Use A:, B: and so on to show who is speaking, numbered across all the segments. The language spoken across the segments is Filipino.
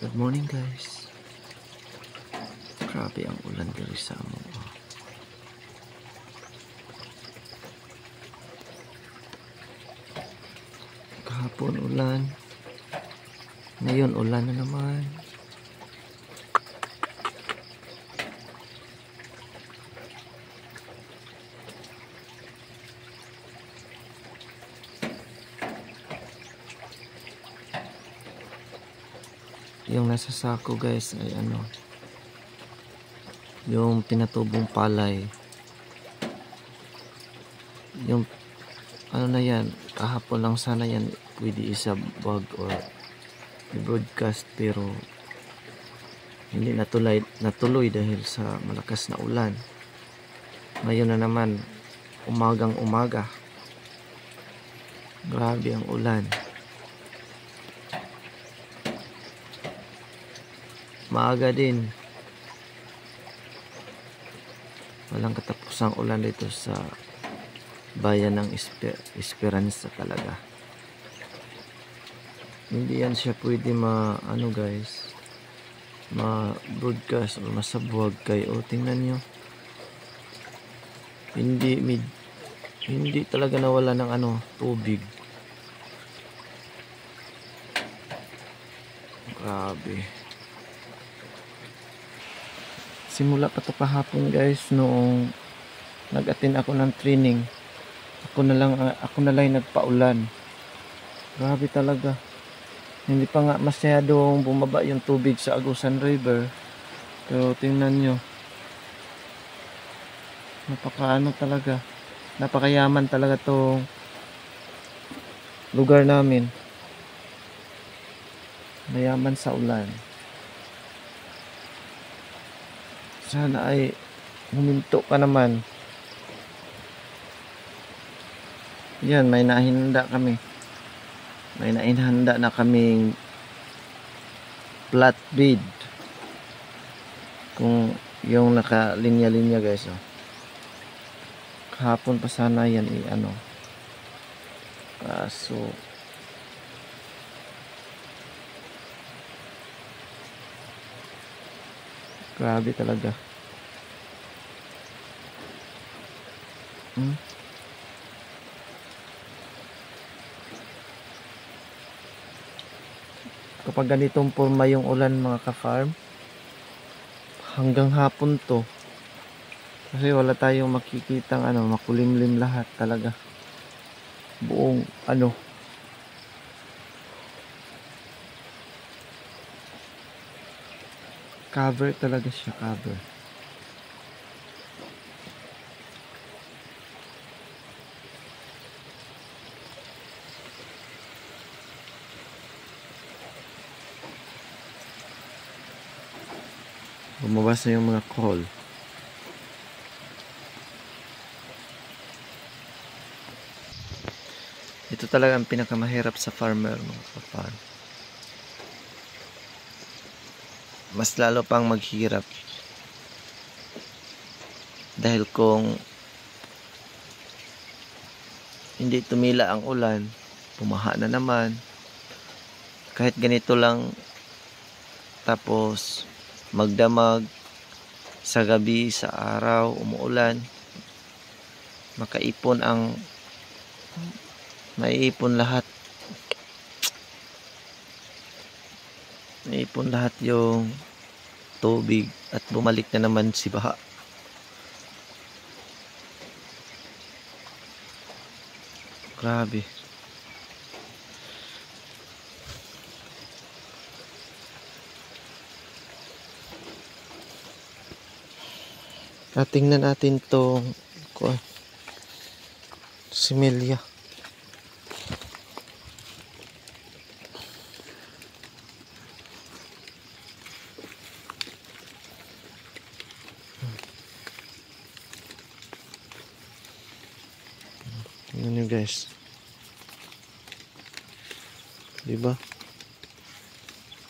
A: Good morning guys. Grabe ang ulan diri sa amo. Kahapon ulan. Ngayon ulan na naman. Yung nasa sako guys ay yung pinatubong palay. Yung na yan, kahapon lang sana yan pwede isabag or i-broadcast, pero hindi natuloy dahil sa malakas na ulan. Ngayon na naman umagang umaga, grabe ang ulan. Maaga din, walang katapusang ulan dito sa bayan ng Esperanza talaga. Hindi yan siya pwede guys, ma-broadcast o masabwag kayo. Tingnan nyo, hindi talaga nawala ng tubig. Grabe. Simula pa to kahapon guys, noong nag-attend ako ng training, ako na lang nagpaulan. Grabe talaga. Hindi pa nga masyadong bumaba yung tubig sa Agusan River, pero tingnan nyo, napakayaman talaga tong lugar namin. Mayaman sa ulan. Sana ay huminto ka naman. Yan, may nahinanda kami. May nainhanda na kaming flatbed. Kung yung nakalinya-linya guys, kahapon pa sana yan kaso grabe talaga. Kapag ganitong forma yung ulan mga ka-farm, hanggang hapon to, kasi wala tayong makikitang makulimlim lahat talaga. Buong cover talaga siya, cover. Bumabas na yung mga call. Ito talaga ang pinakamahirap sa farmer mga ka-farm. Mas lalo pang maghirap dahil kung hindi tumila ang ulan, pumaha na naman. Kahit ganito lang, tapos magdamag sa gabi, sa araw, umuulan, maiipon lahat yung tubig at bumalik na naman si baha. Grabe. Tingnan natin tong similya. Tingnan nyo guys, diba?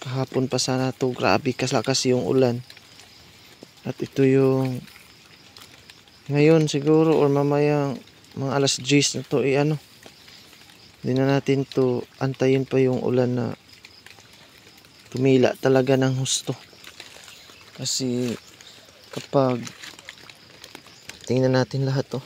A: Kahapon pa sana to, grabe kasalakas yung ulan. At ito yung ngayon siguro or mamayang mga alas 10 na to, hindi na natin to antayin pa yung ulan na Tumila talaga ng husto. Kasi kapag tingnan natin lahat to.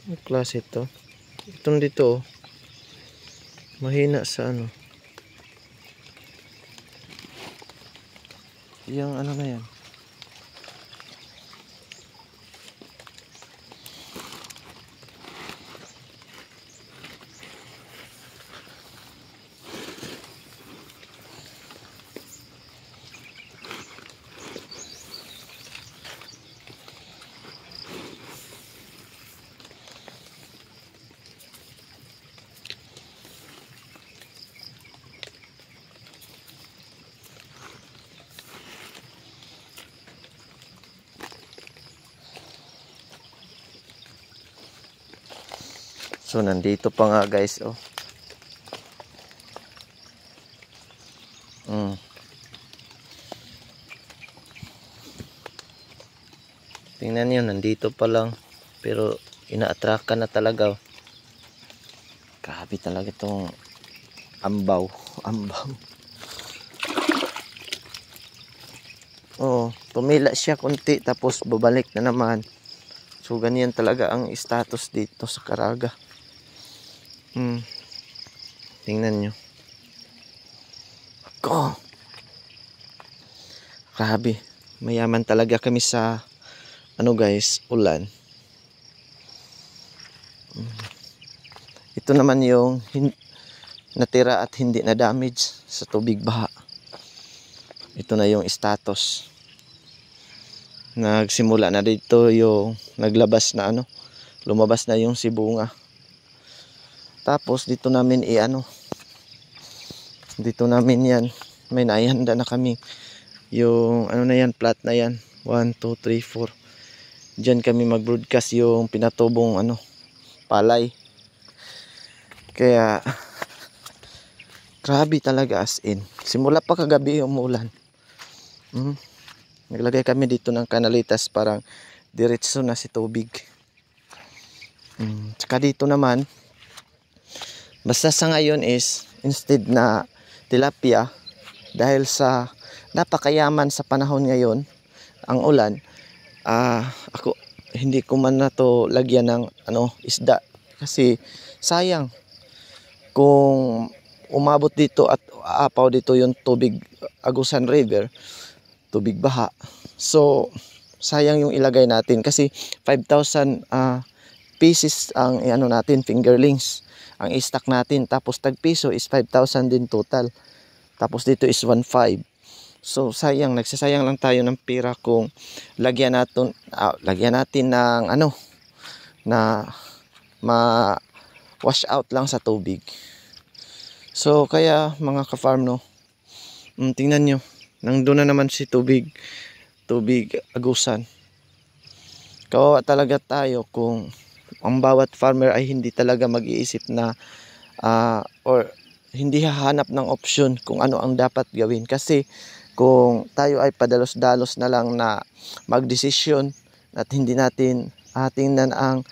A: Ang klase ito. Itong dito, mahina sa ano. Yung ano na yan. So nandito pa nga guys, oh. Tingnan niyo, nandito pa lang pero ina-attract na talaga, oh. Grabe talaga itong ambaw. Oh, tumila siya konti tapos babalik na naman. So ganyan talaga ang status dito sa Caraga. Tingnan nyo. Grabe. Mayaman talaga kami sa ano guys, ulan. Ito naman yung natira at hindi na damage sa tubig baha. Ito na yung status. Nagsimula na dito yung naglabas na ano, lumabas na yung sibunga. Tapos dito namin dito namin yan, may naihanda na kami yung ano na yan, plat na yan, 1, 2, 3, 4. Diyan kami mag-broadcast yung pinatubong ano, palay. Kaya grabe talaga, as in. Simula pa kagabi umulan. Naglagay kami dito ng kanalitas, parang diretso na si tubig. Tsaka dito naman, basta sa ngayon is, instead na tilapia, dahil sa napakayaman sa panahon ngayon, ang ulan, ako, hindi ko man na to lagyan ng ano, isda. Kasi sayang, kung umabot dito at aapaw dito yung tubig, Agusan River, tubig baha. So, sayang yung ilagay natin kasi 5,000 pieces ang ano natin, fingerlings ang i-stack natin, tapos tag piso is 5,000 din total, tapos dito is 1,500. So sayang, nagsasayang lang tayo ng pera kung lagyan natin ng na wash out lang sa tubig. So kaya mga ka-farm, no, tingnan nyo, nandun na naman si tubig agusan. Kawawa talaga tayo kung ang bawat farmer ay hindi talaga mag-iisip na or hindi hahanap ng option kung ano ang dapat gawin. Kasi kung tayo ay padalos-dalos na lang na magdesisyon at hindi natin tingnan ang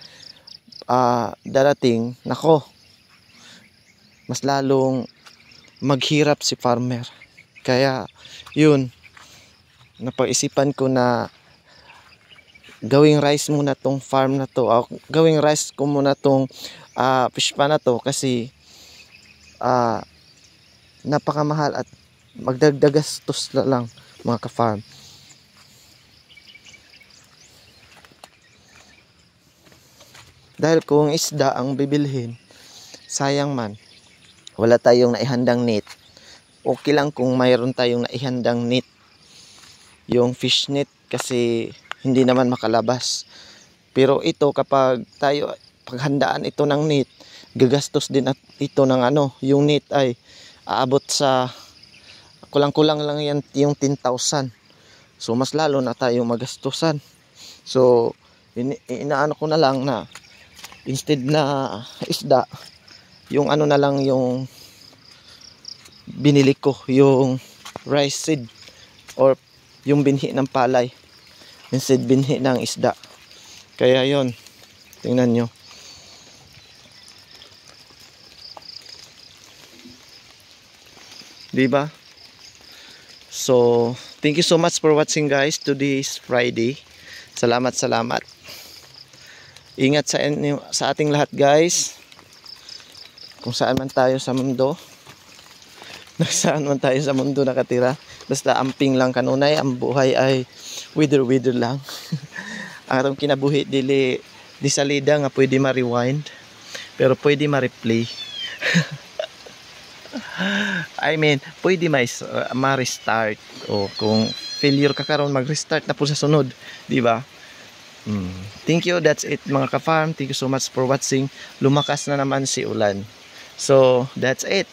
A: darating, nako, mas lalong maghirap si farmer. Kaya yun, napag-isipan ko na gawing rice muna tong farm na to, gawing rice ko muna tong fish pan na to, kasi napakamahal at magdagdagastos na lang mga ka-farm. Dahil kung isda ang bibilhin, sayang man, wala tayong naihandang net. Okay lang kung mayroon tayong naihandang net, yung fish net, kasi hindi naman makalabas. Pero ito, kapag tayo paghandaan ito ng net, gagastos din at ito ng yung net ay aabot sa kulang-kulang lang yan yung 10,000. So mas lalo na tayong magastusan. So inaano ko na lang na instead na isda, yung na lang yung binili ko, yung rice seed or yung binhi ng palay, instead binhi ng isda. Kaya yon, tingnan nyo. Diba? So thank you so much for watching, guys. Today is Friday. Salamat. Ingat sa ating lahat, guys. Kung saan man tayo sa mundo, nasaan man tayo sa mundo nakatira, basta amping lang kanunay, ang buhay ay wither lang. Ang atong kinabuhi di salida nga pwede ma-rewind, pero pwede ma-replay. I mean, pwede ma-restart, o kung failure ka karon, mag-restart na po sa sunod, di ba? Thank you, that's it mga ka-farm. Thank you so much for watching. Lumakas na naman si ulan. So that's it.